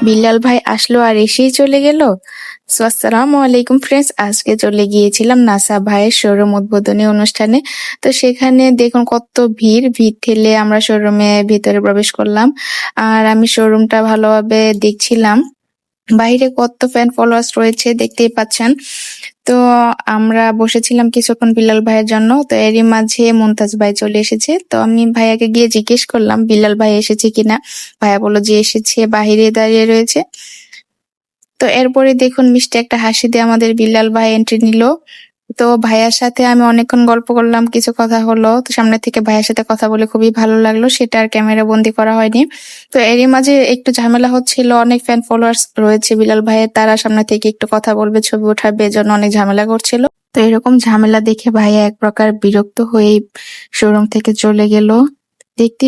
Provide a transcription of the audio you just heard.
বিল্লাল ভাই আসলো আর এসেই চলে গেল। সো আসসালামু আলাইকুম ফ্রেন্ডস, আজকে চলে গিয়েছিলাম নাসা ভাইয়ের শোরুম উদ্বোধনী অনুষ্ঠানে। তো সেখানে দেখুন কত ভিড় ঠেলে আমরা শোরুমে ভিতরে প্রবেশ করলাম। আর আমি শোরুমটা ভালোভাবে দেখছিলাম, বাইরে কত ফ্যান ফলোয়ার্স রয়েছে দেখতেই পাচ্ছেন। তো আমরা বসেছিলাম কিছুক্ষণ বিল্লাল ভাইয়ের জন্য। তো এরই মাঝে মুমতাজ ভাই চলে এসেছে। তো আমি ভাইয়াকে গিয়ে জিজ্ঞেস করলাম বিল্লাল ভাই এসেছে কিনা। ভাইয়া বললো যে এসেছে, বাহিরে দাঁড়িয়ে রয়েছে। তো এরপরে দেখুন মিষ্টি একটা হাসি দিয়ে আমাদের বিল্লাল ভাই এন্ট্রি নিল। তো ভাইয়ার সাথে আমি অনেকক্ষণ গল্প করলাম, কিছু কথা হলো। তো সামনে থেকে ভাইয়ার সাথে কথা বলে খুবই ভালো লাগলো, সেটা আর ক্যামেরা বন্দি করা হয়নি। তো এরই মাঝে একটু ঝামেলা হচ্ছিল, অনেক ফ্যান ফলোয়ার্স রয়েছে বিলাল ভাইয়ের, তারা সামনে থেকে একটু কথা বলবে, ছবি উঠাবে, এজন্য অনেক ঝামেলা করছিল। তো এরকম ঝামেলা দেখে ভাইয়া এক প্রকার বিরক্ত হয়ে শোরুম থেকে চলে গেল। দেখতে